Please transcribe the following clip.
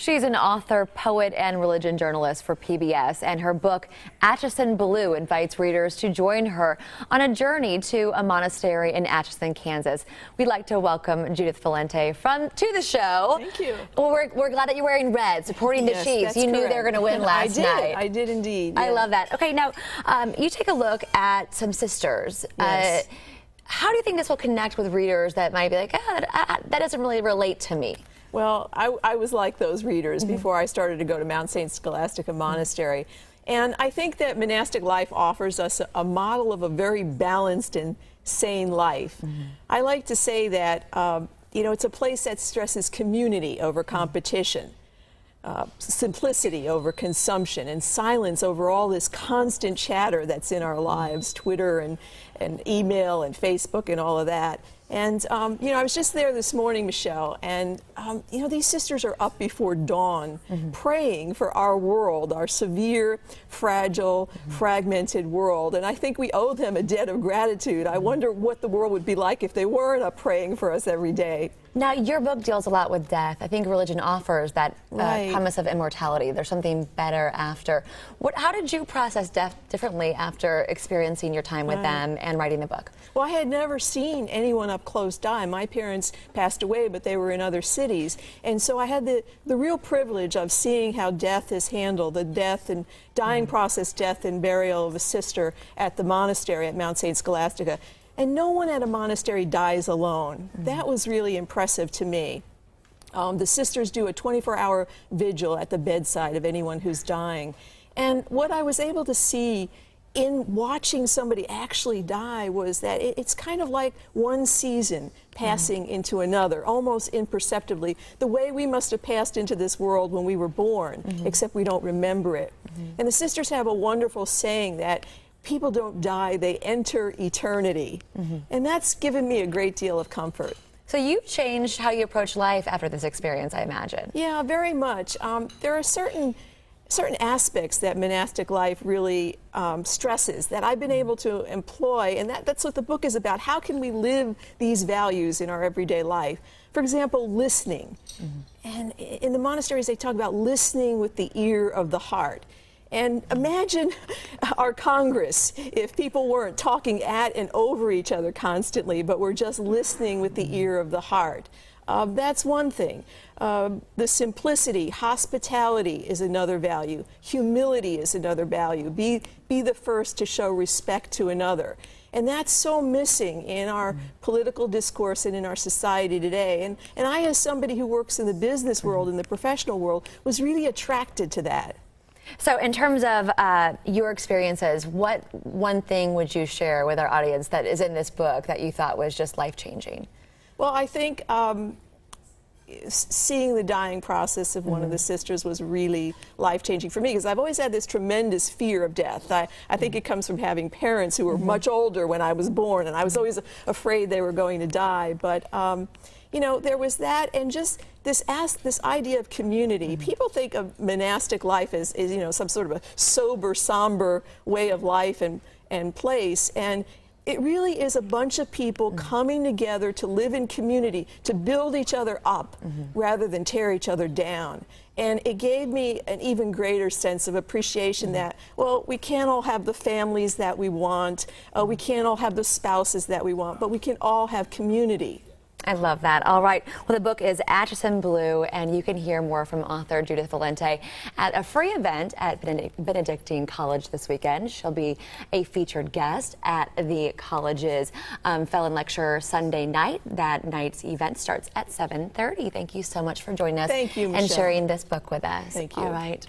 She's an author, poet, and religion journalist for PBS, and her book, Atchison Blue, invites readers to join her on a journey to a monastery in Atchison, Kansas. We'd like to welcome Judith Valente to the show. Thank you. Well, we're glad that you're wearing red, supporting the Chiefs. You knew they were going to win last night. I did indeed. Yeah. I love that. Okay, now, you take a look at some sisters. Yes. How do you think this will connect with readers that might be like, that doesn't really relate to me? Well, I was like those readers before I started to go to Mount St. Scholastica Monastery. And I think that monastic life offers us a model of a very balanced and sane life. I like to say that, it's a place that stresses community over competition, simplicity over consumption, and silence over all this constant chatter that's in our lives, Twitter and email and Facebook and all of that. And, I was just there this morning, Michelle, and, these sisters are up before dawn praying for our world, our severe, fragile, fragmented world. And I think we owe them a debt of gratitude. I wonder what the world would be like if they weren't up praying for us every day. Now, your book deals a lot with death. I think religion offers that promise of immortality. There's something better after. How did you process death differently after experiencing your time with them and writing the book? Well, I had never seen anyone up close die. My parents passed away, but they were in other cities. And so I had the real privilege of seeing how death is handled, the death and dying process, death and burial of a sister at the monastery at Mount St. Scholastica. And no one at a monastery dies alone. That was really impressive to me. The sisters do a 24-hour vigil at the bedside of anyone who's dying. And what I was able to see in watching somebody actually die was that it's kind of like one season passing into another, almost imperceptibly, the way we must have passed into this world when we were born, except we don't remember it. And the sisters have a wonderful saying that people don't die, they enter eternity. And that's given me a great deal of comfort. So you changed how you approach life after this experience, I imagine. Yeah, very much. There are certain aspects that monastic life really stresses that I've been able to employ, and that's what the book is about. How can we live these values in our everyday life? For example, listening. And in the monasteries, they talk about listening with the ear of the heart. And imagine our Congress if people weren't talking at and over each other constantly, but were just listening with the ear of the heart. That's one thing. The simplicity, hospitality is another value. Humility is another value. Be the first to show respect to another. And that's so missing in our political discourse and in our society today. And I, as somebody who works in the business world, in the professional world, was really attracted to that. So in terms of your experiences, what one thing would you share with our audience that is in this book that you thought was just life-changing? Well, I think seeing the dying process of one of the sisters was really life-changing for me, because I've always had this tremendous fear of death. I think it comes from having parents who were much older when I was born, and I was always afraid they were going to die. But there was that, and just this idea of community. People think of monastic life as some sort of a sober, somber way of life and place, and it really is a bunch of people coming together to live in community, to build each other up rather than tear each other down. And it gave me an even greater sense of appreciation that, well, we can't all have the families that we want, we can't all have the spouses that we want, but we can all have community. I love that. All right. Well, the book is Atchison Blue, and you can hear more from author Judith Valente at a free event at Benedictine College this weekend. She'll be a featured guest at the college's Felon Lecture Sunday night. That night's event starts at 7:30. Thank you so much for joining us. Thank you, Michelle. And sharing this book with us. Thank you. All right.